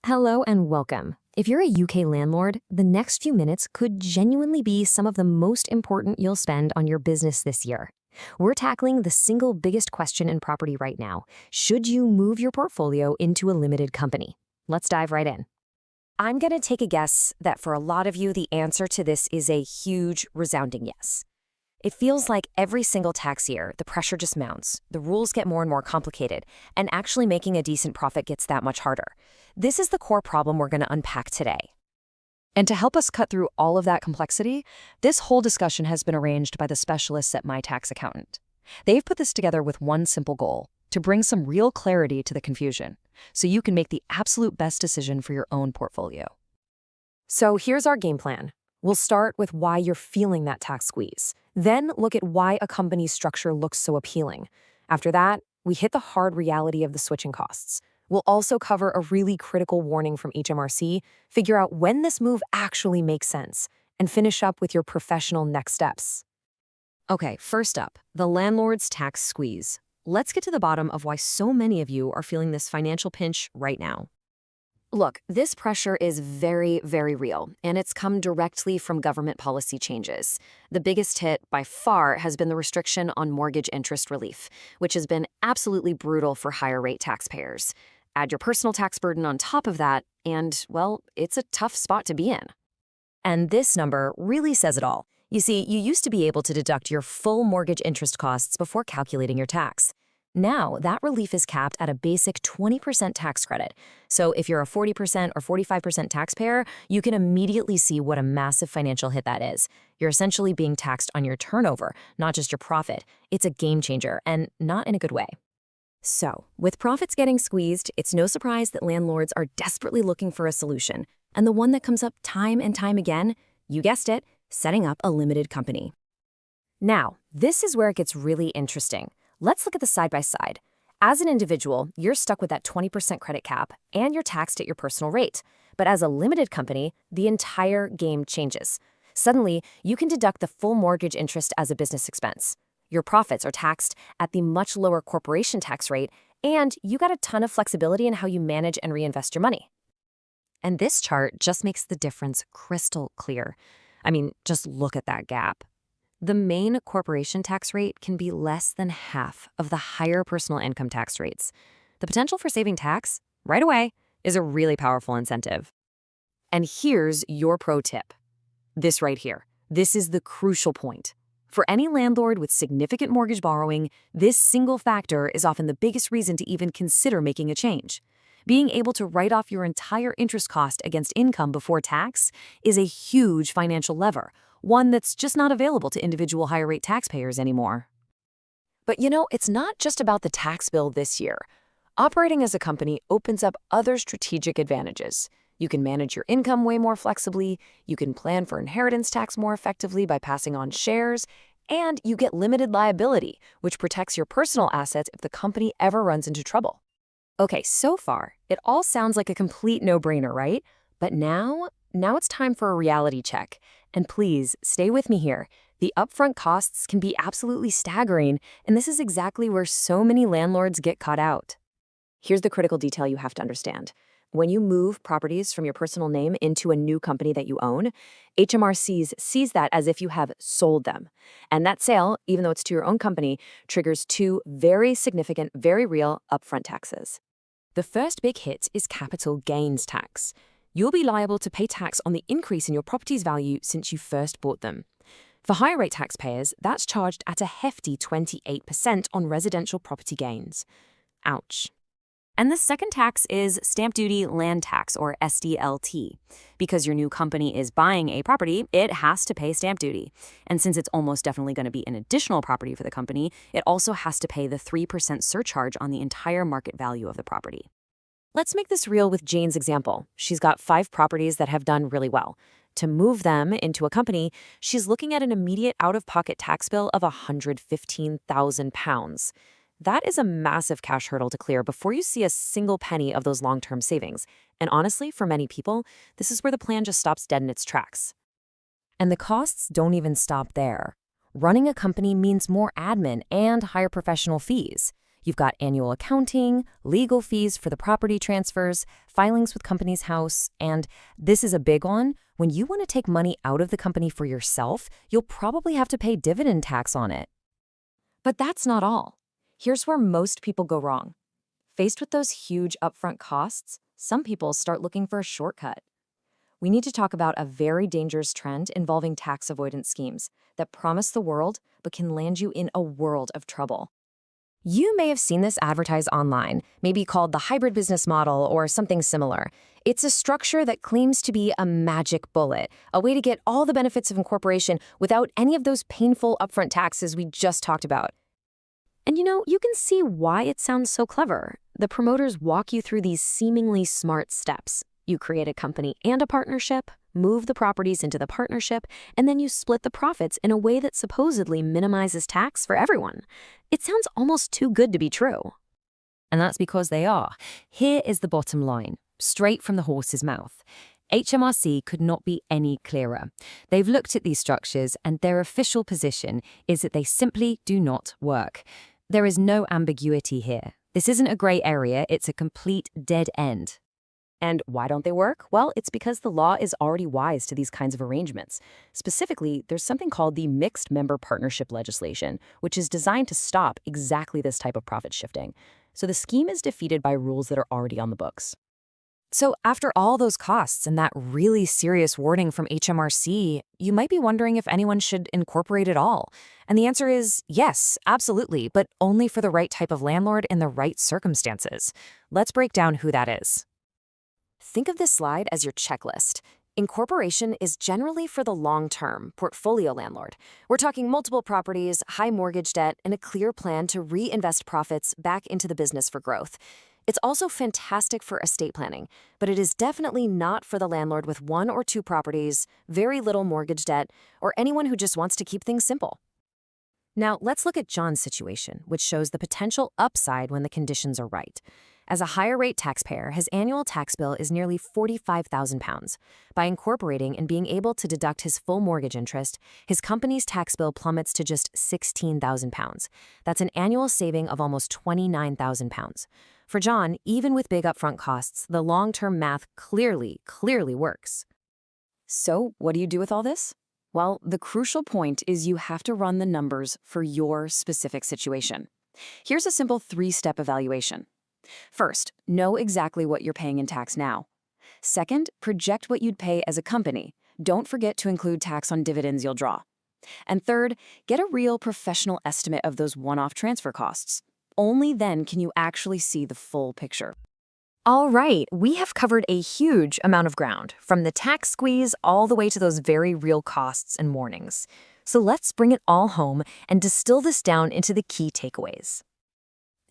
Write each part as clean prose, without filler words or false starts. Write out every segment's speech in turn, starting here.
Hello and welcome. If you're a UK landlord, the next few minutes could genuinely be some of the most important you'll spend on your business this year. We're tackling the single biggest question in property right now. Should you move your portfolio into a limited company? Let's dive right in. I'm going to take a guess that for a lot of you, the answer to this is a huge, resounding yes. It feels like every single tax year, the pressure just mounts, the rules get more and more complicated, and actually making a decent profit gets that much harder. This is the core problem we're going to unpack today. And to help us cut through all of that complexity, this whole discussion has been arranged by the specialists at My Tax Accountant. They've put this together with one simple goal: to bring some real clarity to the confusion, so you can make the absolute best decision for your own portfolio. So here's our game plan. We'll start with why you're feeling that tax squeeze. Then look at why a company's structure looks so appealing. After that, we hit the hard reality of the switching costs. We'll also cover a really critical warning from HMRC, figure out when this move actually makes sense, and finish up with your professional next steps. Okay, first up, the landlord's tax squeeze. Let's get to the bottom of why so many of you are feeling this financial pinch right now. Look, this pressure is very, very real, and it's come directly from government policy changes. The biggest hit, by far, has been the restriction on mortgage interest relief, which has been absolutely brutal for higher-rate taxpayers. Add your personal tax burden on top of that, and, well, it's a tough spot to be in. And this number really says it all. You see, you used to be able to deduct your full mortgage interest costs before calculating your tax. Now, that relief is capped at a basic 20% tax credit. So if you're a 40% or 45% taxpayer, you can immediately see what a massive financial hit that is. You're essentially being taxed on your turnover, not just your profit. It's a game changer, and not in a good way. So, with profits getting squeezed, it's no surprise that landlords are desperately looking for a solution. And the one that comes up time and time again, you guessed it, setting up a limited company. Now, this is where it gets really interesting. Let's look at the side-by-side. As an individual, you're stuck with that 20% credit cap, and you're taxed at your personal rate. But as a limited company, the entire game changes. Suddenly, you can deduct the full mortgage interest as a business expense. Your profits are taxed at the much lower corporation tax rate, and you got a ton of flexibility in how you manage and reinvest your money. And this chart just makes the difference crystal clear. I mean, just look at that gap. The main corporation tax rate can be less than half of the higher personal income tax rates. The potential for saving tax, right away, is a really powerful incentive. And here's your pro tip. This right here. This is the crucial point. For any landlord with significant mortgage borrowing, this single factor is often the biggest reason to even consider making a change. Being able to write off your entire interest cost against income before tax is a huge financial lever, one that's just not available to individual higher-rate taxpayers anymore. But it's not just about the tax bill this year. Operating as a company opens up other strategic advantages. You can manage your income way more flexibly, you can plan for inheritance tax more effectively by passing on shares, and you get limited liability, which protects your personal assets if the company ever runs into trouble. Okay, so far, it all sounds like a complete no-brainer, right? But now it's time for a reality check. And please, stay with me here. The upfront costs can be absolutely staggering, and this is exactly where so many landlords get caught out. Here's the critical detail you have to understand. When you move properties from your personal name into a new company that you own, HMRC sees that as if you have sold them. And that sale, even though it's to your own company, triggers two very significant, very real upfront taxes. The first big hit is capital gains tax. You'll be liable to pay tax on the increase in your property's value since you first bought them. For higher rate taxpayers, that's charged at a hefty 28% on residential property gains. Ouch. And the second tax is stamp duty land tax, or SDLT. Because your new company is buying a property, it has to pay stamp duty. And since it's almost definitely going to be an additional property for the company, it also has to pay the 3% surcharge on the entire market value of the property. Let's make this real with Jane's example. She's got 5 properties that have done really well. To move them into a company, she's looking at an immediate out-of-pocket tax bill of £115,000. That is a massive cash hurdle to clear before you see a single penny of those long-term savings. And honestly, for many people, this is where the plan just stops dead in its tracks. And the costs don't even stop there. Running a company means more admin and higher professional fees. You've got annual accounting, legal fees for the property transfers, filings with company's house, and this is a big one. When you want to take money out of the company for yourself, you'll probably have to pay dividend tax on it. But that's not all. Here's where most people go wrong. Faced with those huge upfront costs, some people start looking for a shortcut. We need to talk about a very dangerous trend involving tax avoidance schemes that promise the world but can land you in a world of trouble. You may have seen this advertised online, maybe called the hybrid business model or something similar. It's a structure that claims to be a magic bullet, a way to get all the benefits of incorporation without any of those painful upfront taxes we just talked about. And you can see why it sounds so clever. The promoters walk you through these seemingly smart steps. You create a company and a partnership, move the properties into the partnership, and then you split the profits in a way that supposedly minimizes tax for everyone. It sounds almost too good to be true. And that's because they are. Here is the bottom line, straight from the horse's mouth. HMRC could not be any clearer. They've looked at these structures, and their official position is that they simply do not work. There is no ambiguity here. This isn't a gray area, it's a complete dead end. And why don't they work? Well, it's because the law is already wise to these kinds of arrangements. Specifically, there's something called the mixed member partnership legislation, which is designed to stop exactly this type of profit shifting. So the scheme is defeated by rules that are already on the books. So after all those costs and that really serious warning from HMRC, you might be wondering if anyone should incorporate at all. And the answer is yes, absolutely, but only for the right type of landlord in the right circumstances. Let's break down who that is. Think of this slide as your checklist. Incorporation is generally for the long-term portfolio landlord. We're talking multiple properties, high mortgage debt, and a clear plan to reinvest profits back into the business for growth. It's also fantastic for estate planning, but it is definitely not for the landlord with 1 or 2 properties, very little mortgage debt, or anyone who just wants to keep things simple. Now, let's look at John's situation, which shows the potential upside when the conditions are right. As a higher rate taxpayer, his annual tax bill is nearly £45,000. By incorporating and being able to deduct his full mortgage interest, his company's tax bill plummets to just £16,000. That's an annual saving of almost £29,000. For John, even with big upfront costs, the long-term math clearly works. So, what do you do with all this? Well, the crucial point is you have to run the numbers for your specific situation. Here's a simple 3-step evaluation. First, know exactly what you're paying in tax now. Second, project what you'd pay as a company. Don't forget to include tax on dividends you'll draw. And third, get a real professional estimate of those one-off transfer costs. Only then can you actually see the full picture. All right, we have covered a huge amount of ground, from the tax squeeze all the way to those very real costs and warnings. So let's bring it all home and distill this down into the key takeaways.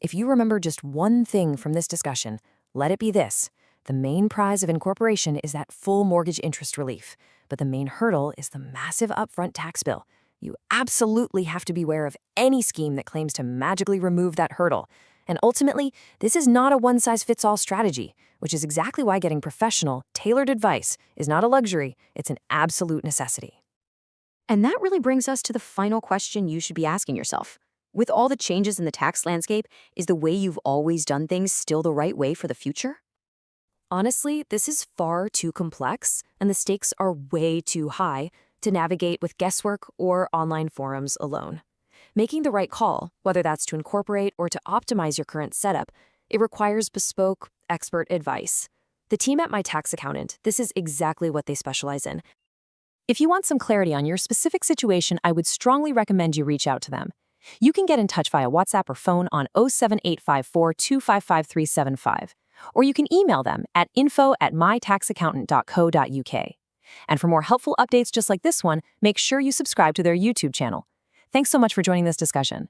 If you remember just one thing from this discussion, let it be this. The main prize of incorporation is that full mortgage interest relief, but the main hurdle is the massive upfront tax bill. You absolutely have to beware of any scheme that claims to magically remove that hurdle. And ultimately, this is not a one-size-fits-all strategy, which is exactly why getting professional, tailored advice is not a luxury, it's an absolute necessity. And that really brings us to the final question you should be asking yourself. With all the changes in the tax landscape, is the way you've always done things still the right way for the future? Honestly, this is far too complex, and the stakes are way too high to navigate with guesswork or online forums alone. Making the right call, whether that's to incorporate or to optimize your current setup, it requires bespoke, expert advice. The team at My Tax Accountant, this is exactly what they specialize in. If you want some clarity on your specific situation, I would strongly recommend you reach out to them. You can get in touch via WhatsApp or phone on 07854 255 375, or you can email them at info@mytaxaccountant.co.uk. And for more helpful updates just like this one, make sure you subscribe to their YouTube channel. Thanks so much for joining this discussion.